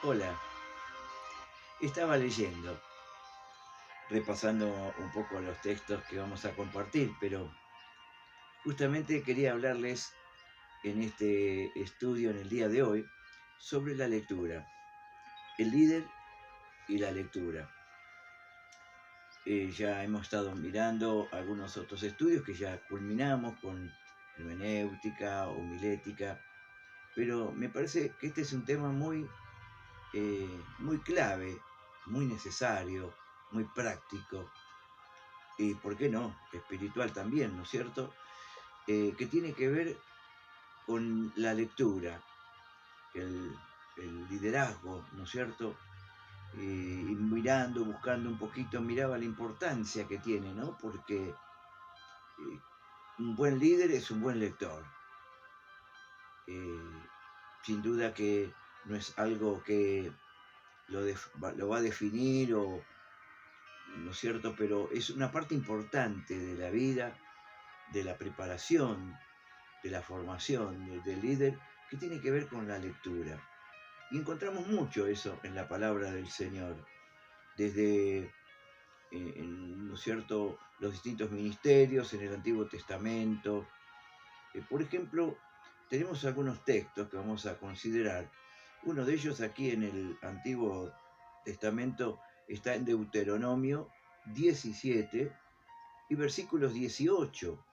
Hola, estaba leyendo, repasando un poco los textos que vamos a compartir, pero justamente quería hablarles en este estudio en el día de hoy sobre la lectura, el líder y la lectura. Ya hemos estado mirando algunos otros estudios que ya culminamos con hermenéutica, homilética, pero me parece que este es un tema muy clave, muy necesario, muy práctico y, ¿por qué no?, espiritual también, ¿no es cierto? Que tiene que ver con la lectura, el, el liderazgo, ¿no es cierto? Y mirando, buscando un poquito, miraba la importancia que tiene, ¿no? Porque un buen líder es un buen lector. Eh, Sin duda que no es algo que lo va a definir o, ¿no es cierto? Pero es una parte importante de la vida, de la preparación, de la formación del líder, que tiene que ver con la lectura. Y encontramos mucho eso en la palabra del Señor, desde, ¿no es cierto?, los distintos ministerios en el Antiguo Testamento. Por ejemplo, tenemos algunos textos que vamos a considerar. Uno de ellos aquí en el Antiguo Testamento está en Deuteronomio 17 y versículos 18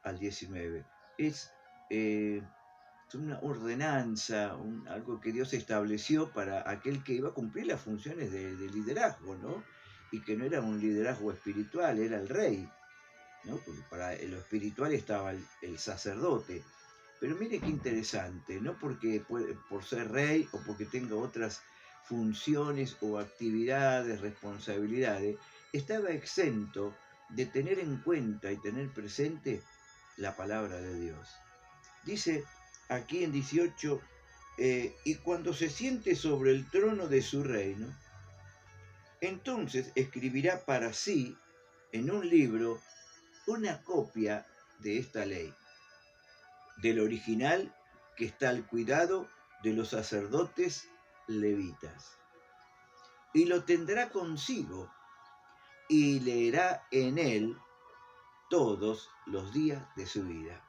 al 19. Es eh, una ordenanza, algo que Dios estableció para aquel que iba a cumplir las funciones de liderazgo, ¿no? Y que no era un liderazgo espiritual, era el rey, ¿no? Porque para lo espiritual estaba el sacerdote. Pero mire qué interesante, no porque por ser rey o porque tenga otras funciones o actividades, responsabilidades, estaba exento de tener en cuenta y tener presente la palabra de Dios. Dice aquí en 18, y cuando se siente sobre el trono de su reino, entonces escribirá para sí en un libro una copia de esta ley, del original que está al cuidado de los sacerdotes levitas. Y lo tendrá consigo y leerá en él todos los días de su vida,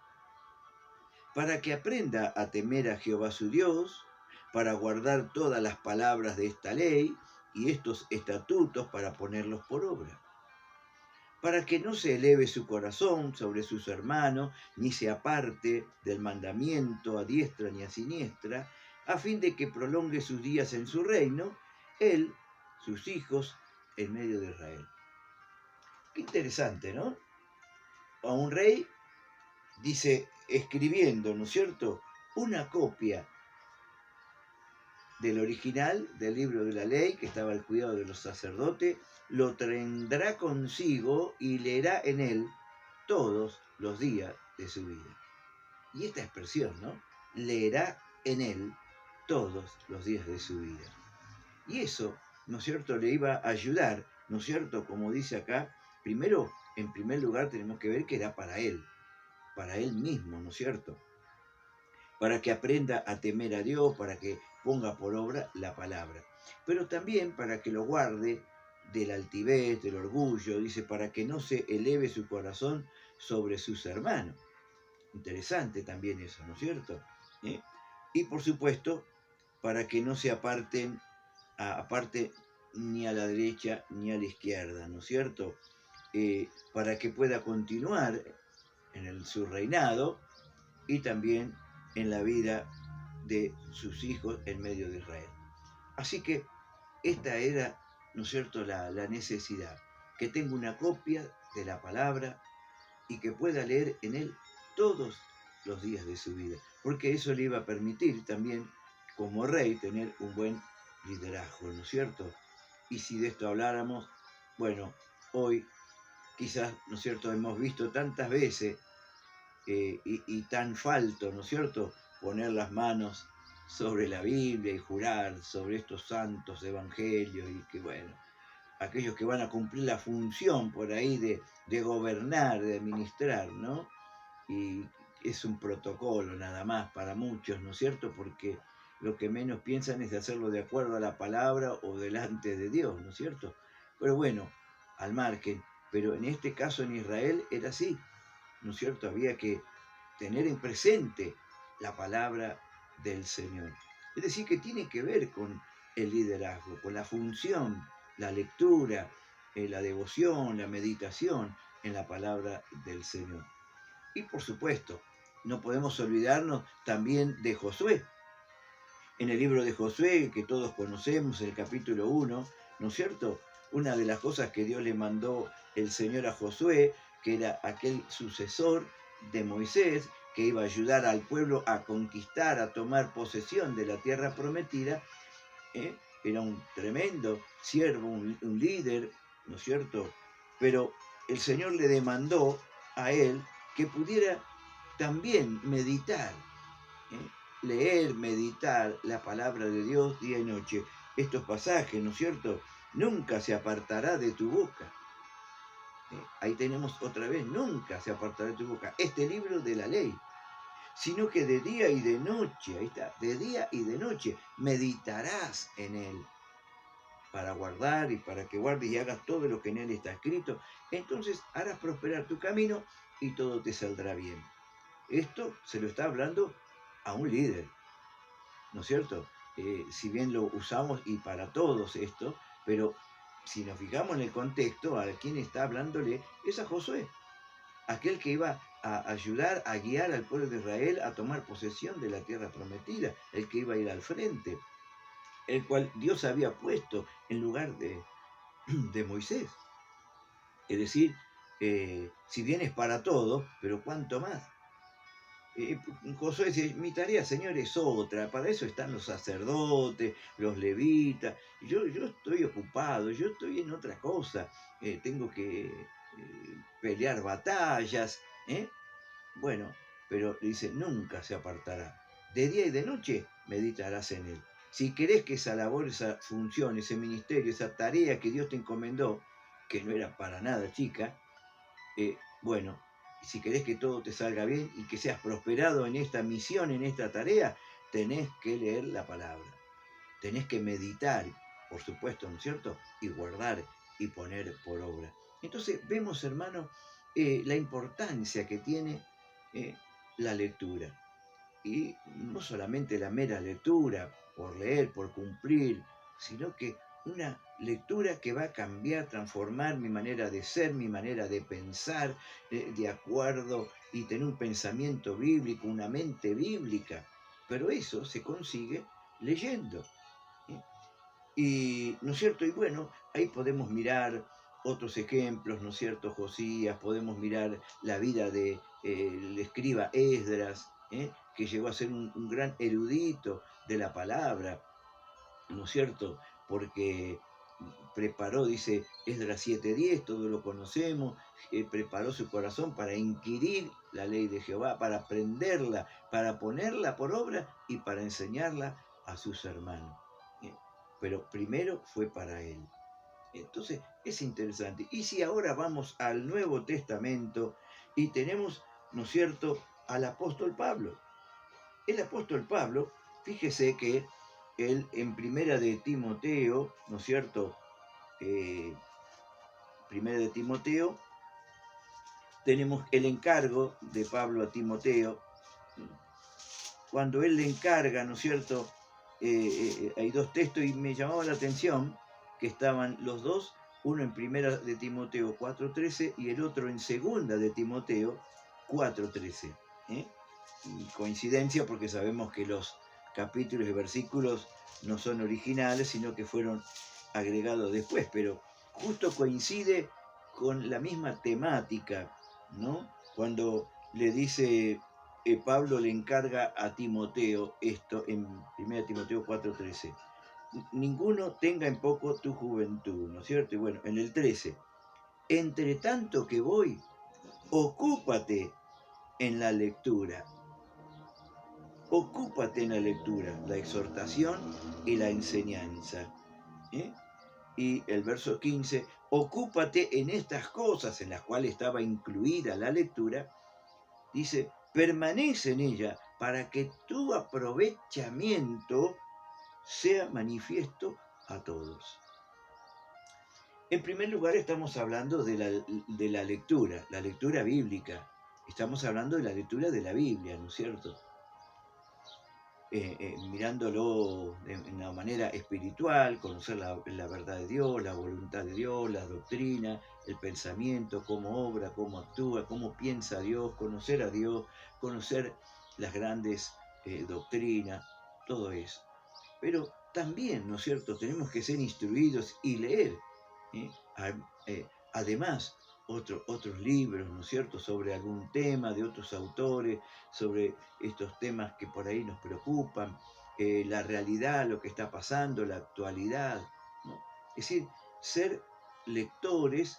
para que aprenda a temer a Jehová su Dios, para guardar todas las palabras de esta ley y estos estatutos para ponerlos por obra, para que no se eleve su corazón sobre sus hermanos, ni se aparte del mandamiento a diestra ni a siniestra, a fin de que prolongue sus días en su reino, él, sus hijos, en medio de Israel. Qué interesante, ¿no? A un rey, dice, escribiendo, ¿no es cierto?, una copia del original del libro de la ley, que estaba al cuidado de los sacerdotes, lo tendrá consigo y leerá en él todos los días de su vida. Y esta expresión, ¿no? Leerá en él todos los días de su vida. Y eso, ¿no es cierto?, le iba a ayudar, ¿no es cierto?, como dice acá, primero, en primer lugar, tenemos que ver que era para él mismo, ¿no es cierto?, para que aprenda a temer a Dios, para que ponga por obra la palabra, pero también para que lo guarde del altivez, del orgullo, dice, para que no se eleve su corazón sobre sus hermanos. Interesante también eso, ¿no es cierto? Y por supuesto, para que no se aparte ni a la derecha ni a la izquierda, ¿no es cierto? Para que pueda continuar su reinado y también en la vida de sus hijos en medio de Israel. Así que esta era, ¿no es cierto?, la necesidad, que tenga una copia de la palabra y que pueda leer en él todos los días de su vida, porque eso le iba a permitir también, como rey, tener un buen liderazgo, ¿no es cierto? Y si de esto habláramos, bueno, hoy quizás, ¿no es cierto?, hemos visto tantas veces y tan falto, ¿no es cierto?, poner las manos sobre la Biblia y jurar sobre estos santos evangelios y que, bueno, aquellos que van a cumplir la función por ahí de gobernar, de administrar, ¿no? Y es un protocolo nada más para muchos, ¿no es cierto? Porque lo que menos piensan es de hacerlo de acuerdo a la palabra o delante de Dios, ¿no es cierto? Pero bueno, al margen, pero en este caso en Israel era así, ¿no es cierto? Había que tener en presente la palabra del Señor. Es decir, que tiene que ver con el liderazgo, con la función, la lectura, la devoción, la meditación en la palabra del Señor. Y por supuesto, no podemos olvidarnos también de Josué. En el libro de Josué, que todos conocemos, el capítulo 1, ¿no es cierto? Una de las cosas que Dios le mandó el Señor a Josué, que era aquel sucesor de Moisés, que iba a ayudar al pueblo a conquistar, a tomar posesión de la tierra prometida, era un tremendo siervo, un líder, ¿no es cierto? Pero el Señor le demandó a él que pudiera también meditar, ¿eh? Leer, meditar la palabra de Dios día y noche. Estos pasajes, ¿no es cierto? Nunca se apartará de tu boca. Ahí tenemos otra vez, nunca se apartará de tu boca este libro de la ley, sino que de día y de noche, ahí está, de día y de noche meditarás en él, para guardar y para que guardes y hagas todo lo que en él está escrito. Entonces harás prosperar tu camino y todo te saldrá bien. Esto se lo está hablando a un líder, ¿no es cierto? Si bien lo usamos y para todos esto, pero si nos fijamos en el contexto, a quien está hablándole es a Josué, aquel que iba a ayudar, a guiar al pueblo de Israel a tomar posesión de la tierra prometida, el que iba a ir al frente, el cual Dios había puesto en lugar de Moisés. Es decir, si bien es para todo, pero ¿cuánto más? Josué dice, mi tarea, Señor, es otra, para eso están los sacerdotes, los levitas, yo estoy ocupado, yo estoy en otra cosa, tengo que pelear batallas, ¿eh? Bueno, pero dice, nunca se apartará, de día y de noche meditarás en él. Si querés que esa labor, esa función, ese ministerio, esa tarea que Dios te encomendó, que no era para nada chica, bueno, si querés que todo te salga bien y que seas prosperado en esta misión, en esta tarea, tenés que leer la palabra. Tenés que meditar, por supuesto, ¿no es cierto? Y guardar y poner por obra. Entonces vemos, hermano, la importancia que tiene la lectura. Y no solamente la mera lectura, por leer, por cumplir, sino que una lectura que va a cambiar, transformar mi manera de ser, mi manera de pensar, de acuerdo y tener un pensamiento bíblico, una mente bíblica. Pero eso se consigue leyendo. ¿Eh? Y, ¿no es cierto? Y bueno, ahí podemos mirar otros ejemplos, ¿no es cierto? Josías, podemos mirar la vida de el escriba Esdras, que llegó a ser un gran erudito de la palabra, ¿no es cierto? Porque preparó, dice Esdras 7:10, todo lo conocemos, preparó su corazón para inquirir la ley de Jehová, para aprenderla, para ponerla por obra y para enseñarla a sus hermanos. Pero primero fue para él. Entonces es interesante. Y si ahora vamos al Nuevo Testamento y tenemos, ¿no es cierto?, al apóstol Pablo. El apóstol Pablo, fíjese que él en Primera de Timoteo, ¿no es cierto?, Primera de Timoteo, tenemos el encargo de Pablo a Timoteo. Cuando él le encarga, ¿no es cierto?, hay dos textos y me llamaba la atención que estaban los dos, uno en Primera de Timoteo 4:13 y el otro en Segunda de Timoteo 4:13. Y coincidencia porque sabemos que los capítulos y versículos no son originales, sino que fueron agregados después, pero justo coincide con la misma temática, ¿no? Cuando le dice Pablo le encarga a Timoteo esto en 1 Timoteo 4:13. Ninguno tenga en poco tu juventud, ¿no es cierto? Y bueno, en el 13, entre tanto que voy, ocúpate en la lectura. Ocúpate en la lectura, la exhortación y la enseñanza. Y el verso 15, ocúpate en estas cosas en las cuales estaba incluida la lectura, dice, permanece en ella, para que tu aprovechamiento sea manifiesto a todos. En primer lugar, estamos hablando de la lectura bíblica. Estamos hablando de la lectura de la Biblia, ¿no es cierto? Mirándolo de una manera espiritual, conocer la verdad de Dios, la voluntad de Dios, la doctrina, el pensamiento, cómo obra, cómo actúa, cómo piensa Dios, conocer las grandes doctrinas, todo eso. Pero también, ¿no es cierto?, tenemos que ser instruidos y leer. ¿eh? Además, otros libros, ¿no es cierto?, sobre algún tema de otros autores, sobre estos temas que por ahí nos preocupan, la realidad, lo que está pasando, la actualidad, ¿no? Es decir, ser lectores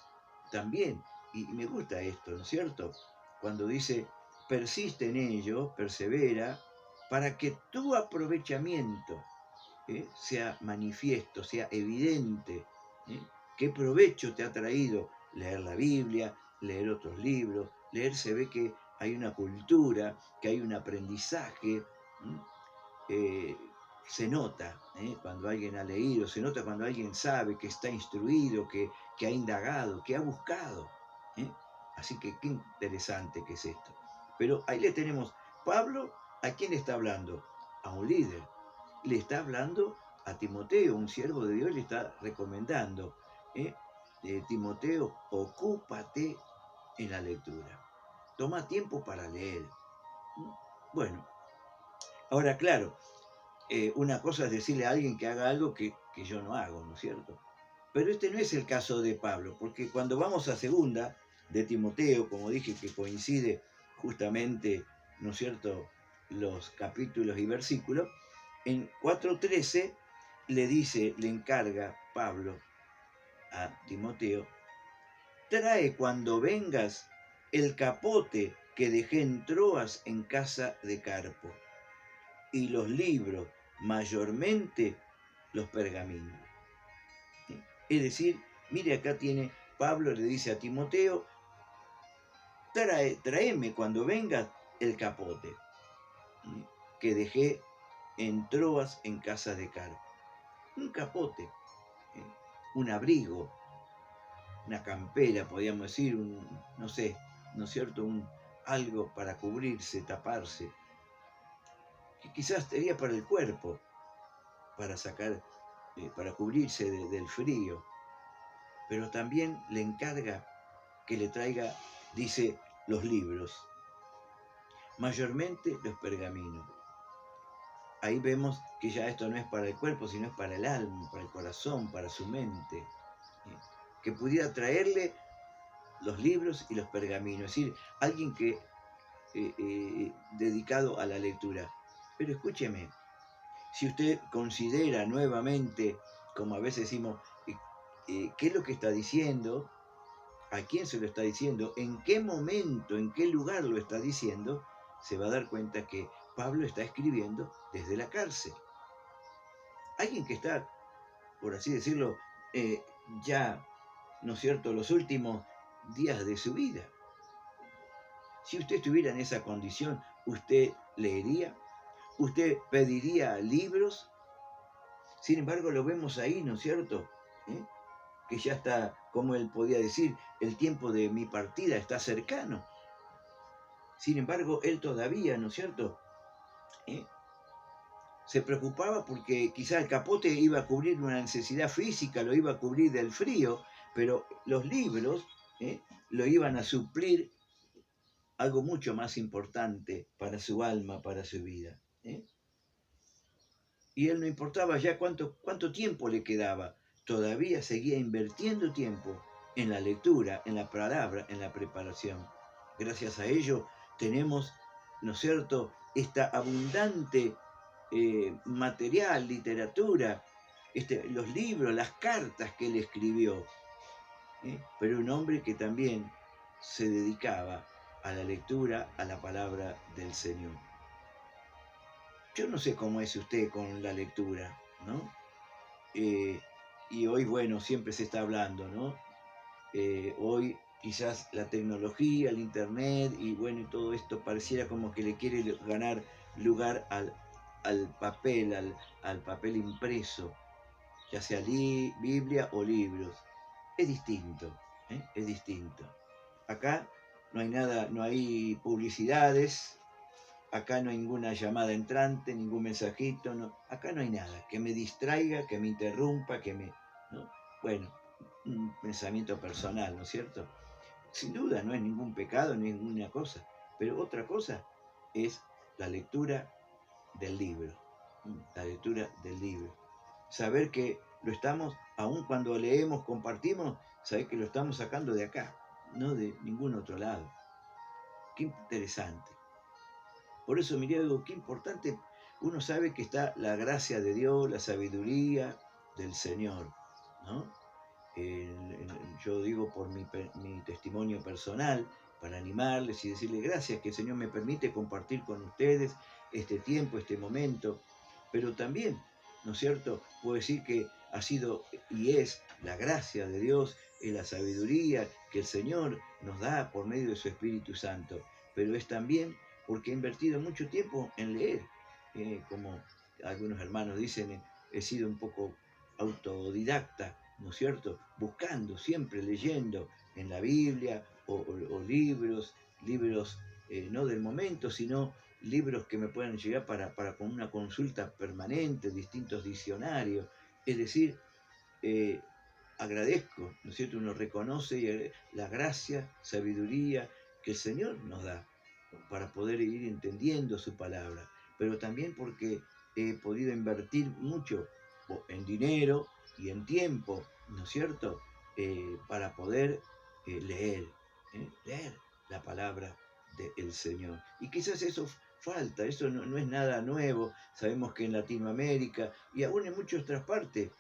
también, y me gusta esto, ¿no es cierto?, cuando dice, persiste en ello, persevera, para que tu aprovechamiento sea manifiesto, sea evidente. ¿Qué provecho te ha traído leer la Biblia, leer otros libros? Leer, se ve que hay una cultura, que hay un aprendizaje. Se nota cuando alguien ha leído, se nota cuando alguien sabe, que está instruido, que ha indagado, que ha buscado. Así que qué interesante que es esto. Pero ahí le tenemos, Pablo, ¿a quién está hablando? A un líder. Le está hablando a Timoteo, un siervo de Dios, le está recomendando, Timoteo, ocúpate en la lectura. Toma tiempo para leer. Bueno, ahora claro, una cosa es decirle a alguien que haga algo que yo no hago, ¿no es cierto? Pero este no es el caso de Pablo, porque cuando vamos a segunda de Timoteo, como dije, que coincide justamente, ¿no es cierto?, los capítulos y versículos, en 4:13 le encarga Pablo a Timoteo, trae cuando vengas el capote que dejé en Troas en casa de Carpo, y los libros, mayormente los pergaminos. Es decir, mire, acá tiene, Pablo le dice a Timoteo, tráeme cuando vengas el capote que dejé en Troas en casa de Carpo. Un capote, un abrigo, una campera, podríamos decir, no sé, ¿no es cierto?, algo para cubrirse, taparse, que quizás sería para el cuerpo, para sacar, para cubrirse del frío, pero también le encarga que le traiga, dice, los libros, mayormente los pergaminos. Ahí vemos que ya esto no es para el cuerpo, sino es para el alma, para el corazón, para su mente. Que pudiera traerle los libros y los pergaminos, es decir, alguien que dedicado a la lectura. Pero escúcheme, si usted considera nuevamente, como a veces decimos, qué es lo que está diciendo, a quién se lo está diciendo, en qué momento, en qué lugar lo está diciendo, se va a dar cuenta que Pablo está escribiendo desde la cárcel. Alguien que está, por así decirlo, ya, ¿no es cierto?, los últimos días de su vida. Si usted estuviera en esa condición, ¿usted leería? ¿Usted pediría libros? Sin embargo, lo vemos ahí, ¿no es cierto?, que ya está, como él podía decir, el tiempo de mi partida está cercano. Sin embargo, él todavía, ¿no es cierto?, se preocupaba porque quizá el capote iba a cubrir una necesidad física, lo iba a cubrir del frío, pero los libros lo iban a suplir algo mucho más importante para su alma, para su vida. Y él no importaba ya cuánto tiempo le quedaba, todavía seguía invirtiendo tiempo en la lectura, en la palabra, en la preparación. Gracias a ello tenemos, ¿no es cierto?, esta abundante material, literatura, los libros, las cartas que él escribió. Pero un hombre que también se dedicaba a la lectura, a la palabra del Señor. Yo no sé cómo es usted con la lectura, ¿no? Y hoy, bueno, siempre se está hablando, ¿no? Hoy quizás la tecnología, el internet y bueno, y todo esto pareciera como que le quiere ganar lugar al papel, al papel impreso, ya sea Biblia o libros. Es distinto, ¿eh? Es distinto. Acá no hay nada, no hay publicidades, acá no hay ninguna llamada entrante, ningún mensajito, no, acá no hay nada que me distraiga, que me interrumpa, ¿no? Bueno, un pensamiento personal, ¿no es cierto? Sin duda no es ningún pecado, ninguna cosa, pero otra cosa es la lectura del libro, la lectura del libro. Saber que lo estamos, aun cuando leemos, compartimos, saber que lo estamos sacando de acá, no de ningún otro lado. Qué interesante. Por eso, mirá, digo, qué importante, uno sabe que está la gracia de Dios, la sabiduría del Señor, ¿no? Yo digo por mi testimonio personal, para animarles y decirles gracias que el Señor me permite compartir con ustedes este tiempo, este momento, pero también, ¿no es cierto? Puedo decir que ha sido y es la gracia de Dios, es la sabiduría que el Señor nos da por medio de su Espíritu Santo, pero es también porque he invertido mucho tiempo en leer, como algunos hermanos dicen, he sido un poco autodidacta, ¿no es cierto? Buscando, siempre leyendo en la Biblia o libros no del momento, sino libros que me puedan llegar para con una consulta permanente, distintos diccionarios. Es decir, eh, agradezco, ¿no es cierto? Uno reconoce la gracia, sabiduría que el Señor nos da para poder ir entendiendo su palabra, pero también porque he podido invertir mucho en dinero y en tiempo, ¿no es cierto?, para poder leer la palabra del Señor. Y quizás eso falta, eso no es nada nuevo. Sabemos que en Latinoamérica y aún en muchas otras partes